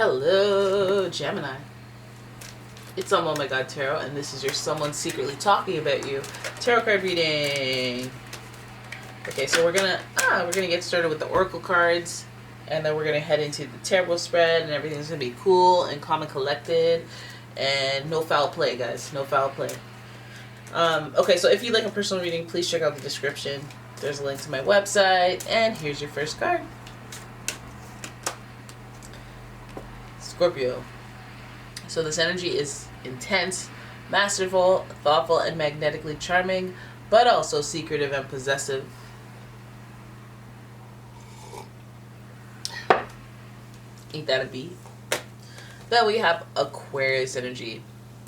Hello, Gemini. It's umomg.tarot, and this is your someone secretly talking about you tarot card reading. Okay, so we're gonna get started with the oracle cards, and then we're gonna head into the tarot spread, and everything's gonna be cool and calm and collected, and no foul play, guys. No foul play. Okay, so if you'd like a personal reading, please check out the description. There's a link to my website, and here's your first card. Scorpio. So this energy is intense, masterful, thoughtful, and magnetically charming, but also secretive and possessive. Ain't that a beat? Then we have Aquarius energy,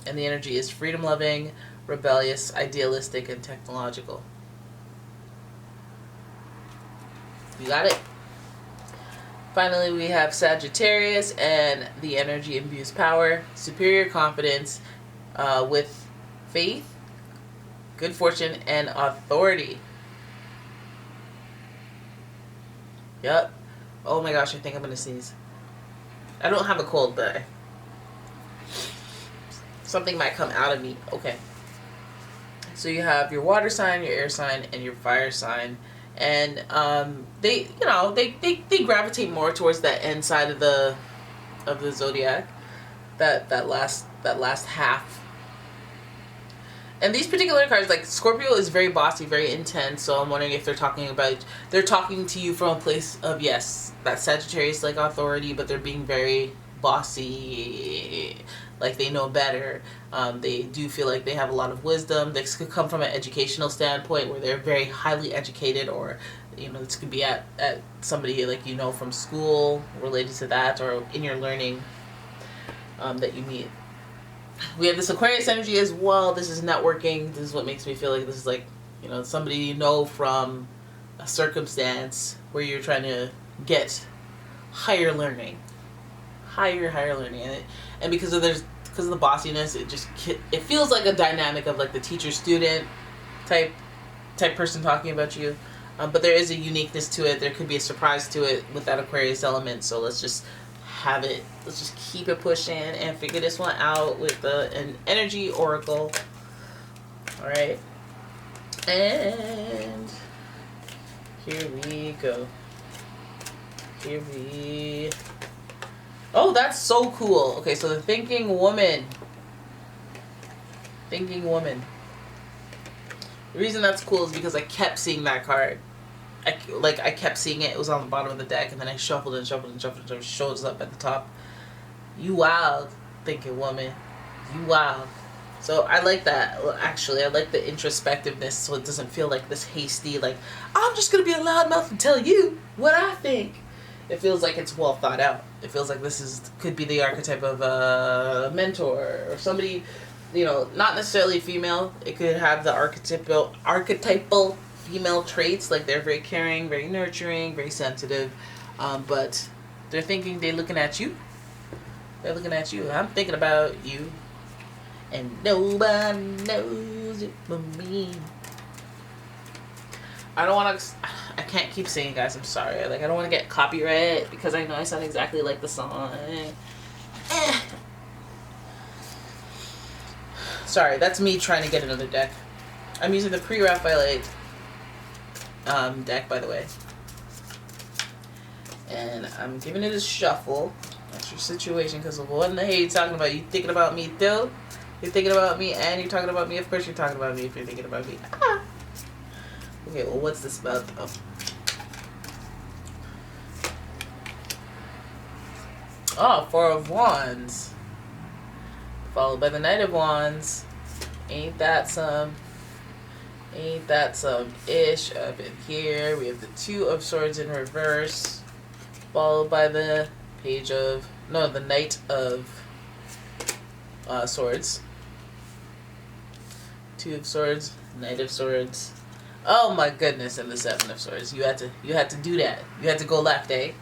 and the energy is freedom-loving, rebellious, idealistic, and technological. You got it? Finally, we have Sagittarius, and the energy imbues power, superior confidence, with faith, good fortune, and authority. Yep. Oh my gosh, I think I'm gonna sneeze. I don't have a cold, but something might come out of me. Okay. So you have your water sign, your air sign, and your fire sign. And they gravitate more towards that end side of the zodiac, that last half. And these particular cards, like Scorpio is very bossy, very intense, so I'm wondering if they're talking to you from a place of, yes, that Sagittarius like authority, but they're being very bossy, like they know better. They do feel like they have a lot of wisdom. This could come from an educational standpoint where they're very highly educated, or this could be at somebody like from school related to that, or in your learning that you meet. We have this Aquarius energy as well. This is networking. This is what makes me feel like this is like somebody from a circumstance where you're trying to get higher learning, and because of the bossiness, it feels like a dynamic of like the teacher-student type person talking about you, but there is a uniqueness to it. There could be a surprise to it with that Aquarius element. So let's just keep it pushing and figure this one out with an energy oracle. All right, and here we go. Oh, that's so cool. Okay, so the Thinking Woman. The reason that's cool is because I kept seeing that card. I kept seeing it. It was on the bottom of the deck, and then I shuffled and it shows up at the top. You wild, Thinking Woman. You wild. So I like that. Well, actually, I like the introspectiveness, so it doesn't feel like this hasty, like, I'm just going to be a loudmouth and tell you what I think. It feels like it's well thought out. It feels like this could be the archetype of a mentor or somebody, not necessarily female. It could have the archetypal female traits, like they're very caring, very nurturing, very sensitive, but they're looking at you. They're looking at you. I'm thinking about you, and nobody knows it but me. I can't keep singing, guys. I'm sorry. I don't want to get copyright because I know I sound exactly like the song. Sorry, that's me trying to get another deck. I'm using the Pre-Raphaelite deck, by the way. And I'm giving it a shuffle. That's your situation, because what in the hell are you talking about? You thinking about me, too? You're thinking about me and you're talking about me? Of course you're talking about me if you're thinking about me. Okay, well, what's this about? Oh, Four of Wands. Followed by the Knight of Wands. Ain't that some ish up in here. We have the Two of Swords in reverse. Followed by the the Knight of Swords. Two of Swords, Knight of Swords. Oh my goodness, and the Seven of Swords. You had to do that. You had to go left, eh?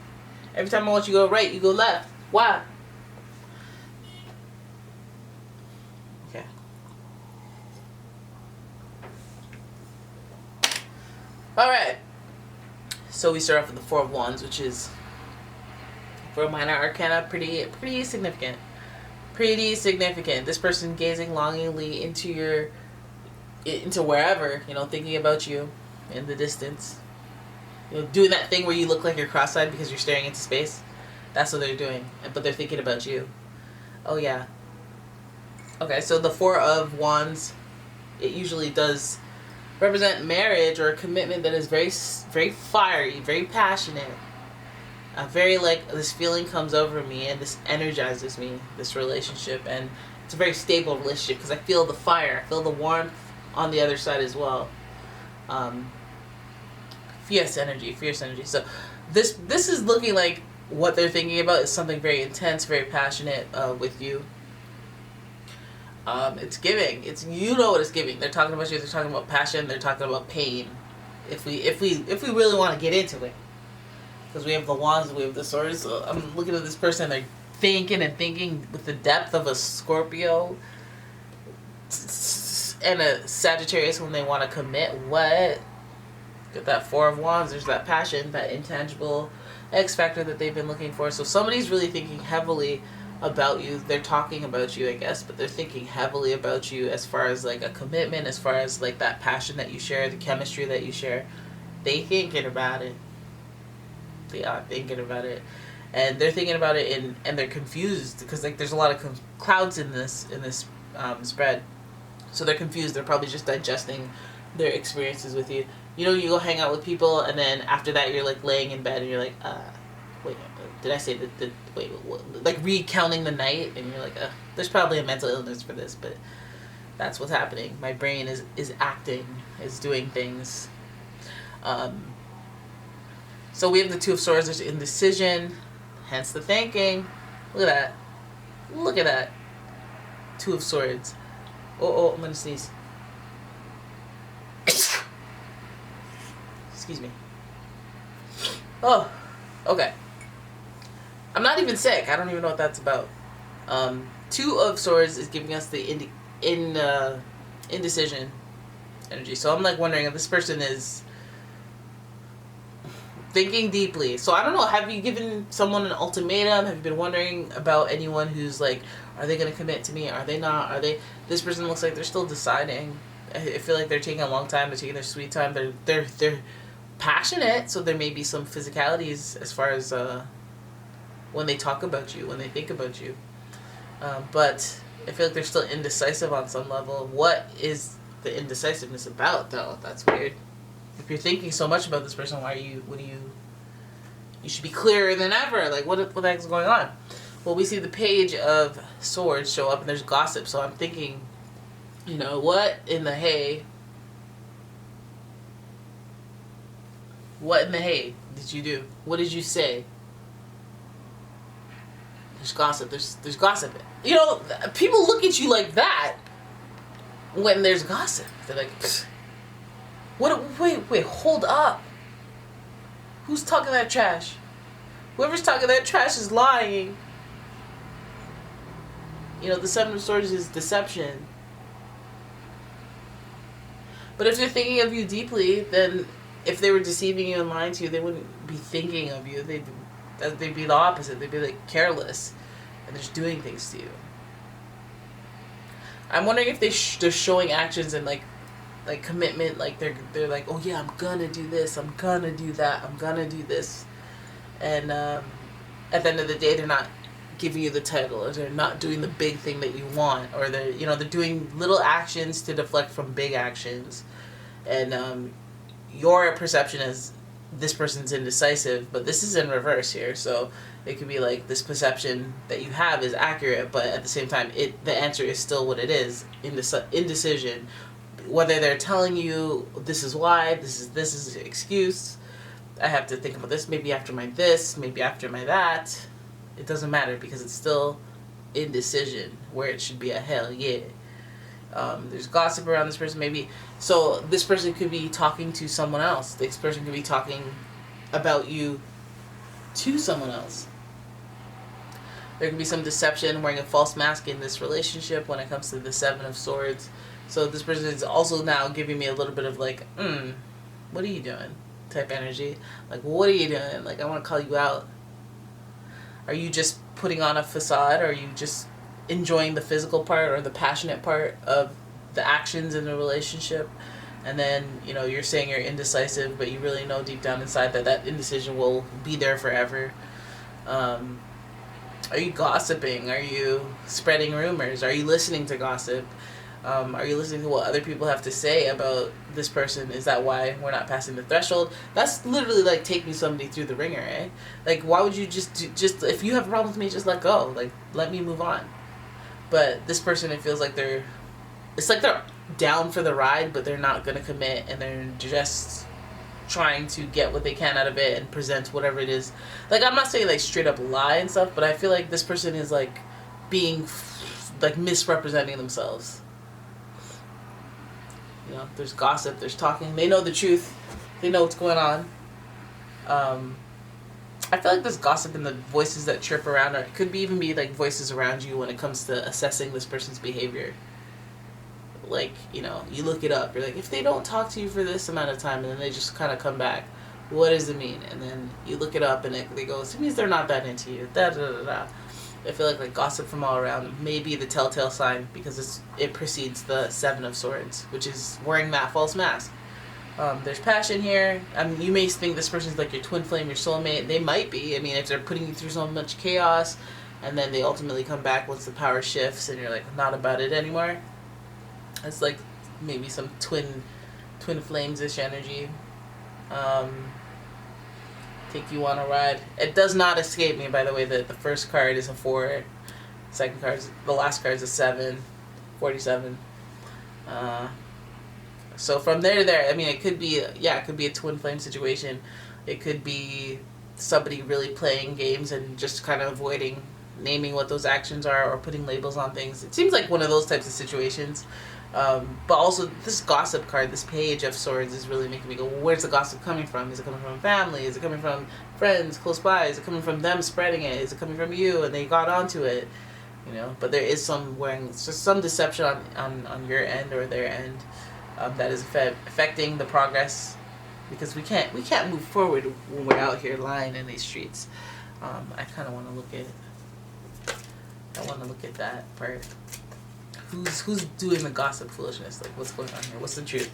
Every time I want you to go right, you go left. Why? Okay. Alright. So we start off with the Four of Wands, which is For a minor arcana, pretty significant. Pretty significant. This person gazing longingly into wherever, thinking about you in the distance. Doing that thing where you look like you're cross-eyed because you're staring into space. That's what they're doing, but they're thinking about you. Oh yeah. Okay, so the Four of Wands, it usually does represent marriage or a commitment that is very, very fiery, very passionate. Very this feeling comes over me and this energizes me, this relationship, and it's a very stable relationship because I feel the fire, I feel the warmth on the other side as well. Fierce energy. So this is looking like what they're thinking about is something very intense, very passionate with you. It's giving. You know what it's giving. They're talking about you. They're talking about passion. They're talking about pain. If we really want to get into it, because we have the wands and we have the swords. So I'm looking at this person. They're thinking with the depth of a Scorpio and a Sagittarius when they want to commit. What? Get that Four of Wands. There's that passion, that intangible X factor that they've been looking for. So somebody's really thinking heavily about you. They're talking about you, I guess, but they're thinking heavily about you as far as a commitment, as far as that passion that you share, the chemistry that you share. They thinking about it. They are thinking about it, and they're thinking about it, and they're confused because there's a lot of clouds in this spread, so they're confused. They're probably just digesting their experiences with you. You go hang out with people, and then after that, you're laying in bed, and you're wait, did I say that? Wait, what? Recounting the night, and you're there's probably a mental illness for this, but that's what's happening. My brain is acting, is doing things. So we have the Two of Swords. There's indecision, hence the thinking. Look at that. Two of Swords. Oh, I'm gonna sneeze. Excuse me. Oh, okay. I'm not even sick. I don't even know what that's about. Two of Swords is giving us the indecision energy. So I'm wondering if this person is thinking deeply. So I don't know. Have you given someone an ultimatum? Have you been wondering about anyone who's are they going to commit to me? Are they not? Are they? This person looks like they're still deciding. I feel like they're taking a long time. They're taking their sweet time. They're passionate. So there may be some physicalities as far as when they talk about you, when they think about you. But I feel like they're still indecisive on some level. What is the indecisiveness about, though? That's weird. If you're thinking so much about this person, you should be clearer than ever. What the heck is going on? Well, we see the Page of Swords show up, and there's gossip. So I'm thinking, what in the hay? What in the hay did you do? What did you say? There's gossip. There's gossip. People look at you like that when there's gossip. They're like, pfft. What? Wait, hold up. Who's talking that trash? Whoever's talking that trash is lying. The Seven of Swords is deception. But if they're thinking of you deeply, then if they were deceiving you and lying to you, they wouldn't be thinking of you. They'd be the opposite. They'd be careless, and they're just doing things to you. I'm wondering if they're showing actions and commitment, they're oh yeah, I'm gonna do this, I'm gonna do that, I'm gonna do this, and at the end of the day, they're not giving you the title, or they're not doing the big thing that you want, or they're doing little actions to deflect from big actions, and your perception is this person's indecisive, but this is in reverse here, so it could be this perception that you have is accurate, but at the same time, the answer is still what it is, indecision. Whether they're telling you this is why, this is an excuse, I have to think about this, maybe after my this, maybe after my that, it doesn't matter because it's still indecision where it should be a hell yeah. There's gossip around this person, maybe. So this person could be talking to someone else. This person could be talking about you to someone else. There could be some deception, wearing a false mask in this relationship when it comes to the Seven of Swords. So this person is also now giving me a little bit of what are you doing type energy. What are you doing? I want to call you out. Are you just putting on a facade? Or are you just enjoying the physical part or the passionate part of the actions in the relationship? And then, you know, you're saying you're indecisive, but you really know deep down inside that that indecision will be there forever. Are you gossiping? Are you spreading rumors? Are you listening to gossip? Are you listening to what other people have to say about this person? Is that why we're not passing the threshold? That's literally like taking somebody through the ringer, eh? Like, why would you just if you have a problem with me, just let go. Like, let me move on. But this person, it feels like it's like they're down for the ride, but they're not going to commit, and they're just trying to get what they can out of it and present whatever it is. Like, I'm not saying like straight up lie and stuff, but I feel like this person is like being like misrepresenting themselves. You know, there's gossip, there's talking. They know the truth. They know what's going on. I feel like there's gossip in the voices that chirp around, or it could even be like voices around you when it comes to assessing this person's behavior. Like, you know, you look it up. You're like, if they don't talk to you for this amount of time and then they just kind of come back, what does it mean? And then you look it up and they go, it means they're not that into you. Da da da da. I feel like gossip from all around may be the telltale sign, because it precedes the Seven of Swords, which is wearing that false mask. There's passion here. I mean, you may think this person's like your twin flame, your soulmate. They might be. I mean, if they're putting you through so much chaos, and then they ultimately come back once the power shifts, and you're like not about it anymore. It's like maybe some twin flames-ish energy. Take you on a ride. It does not escape me, by the way, that the first card is a 4, the last card is a 7, 47. So from there to there, I mean, it could be a twin flame situation. It could be somebody really playing games and just kind of avoiding naming what those actions are or putting labels on things. It seems like one of those types of situations. But also, this gossip card, this Page of Swords, is really making me go, well, where's the gossip coming from? Is it coming from family? Is it coming from friends close by? Is it coming from them spreading it? Is it coming from you and they got onto it? You know, but there is some deception on your end or their end that is affecting the progress, because we can't move forward when we're out here lying in these streets. I kind of want to look at that part. Who's doing the gossip foolishness? Like, what's going on here? What's the truth?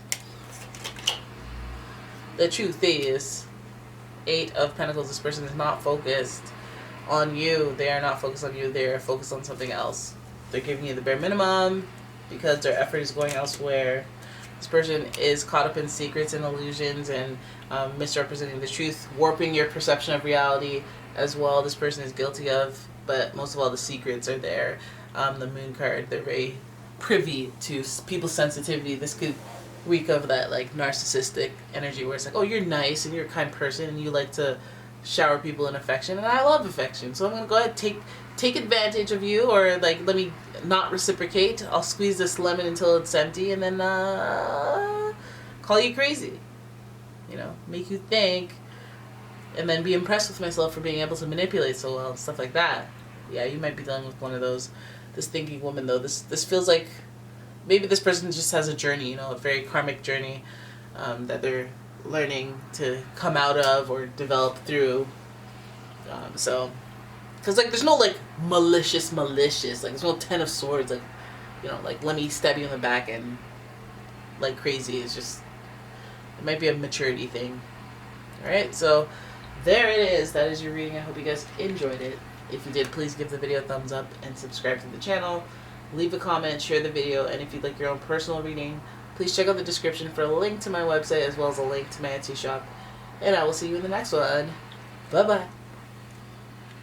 The truth is, 8 of Pentacles. This person is not focused on you. They are not focused on you. They are focused on something else. They're giving you the bare minimum because their effort is going elsewhere. This person is caught up in secrets and illusions and misrepresenting the truth, warping your perception of reality as well. This person is guilty of, but most of all, the secrets are there. The Moon card, they're very privy to people's sensitivity. This could reek of that like narcissistic energy where it's like, oh, you're nice and you're a kind person and you like to shower people in affection, and I love affection, so I'm gonna go ahead and take advantage of you, or like, let me not reciprocate. I'll squeeze this lemon until it's empty and then call you crazy, you know, make you think, and then be impressed with myself for being able to manipulate so well and stuff like that. Yeah, you might be dealing with one of those. This thinking woman, though, this feels like maybe this person just has a journey, you know, a very karmic journey that they're learning to come out of or develop through. So, because like there's no like malicious, like there's no 10 of Swords, like, you know, like let me stab you in the back and like crazy. It's just, it might be a maturity thing. All right, so there it is. That is your reading. I hope you guys enjoyed it. If you did, please give the video a thumbs up and subscribe to the channel. Leave a comment, share the video, and if you'd like your own personal reading, please check out the description for a link to my website as well as a link to my Etsy shop. And I will see you in the next one. Bye-bye.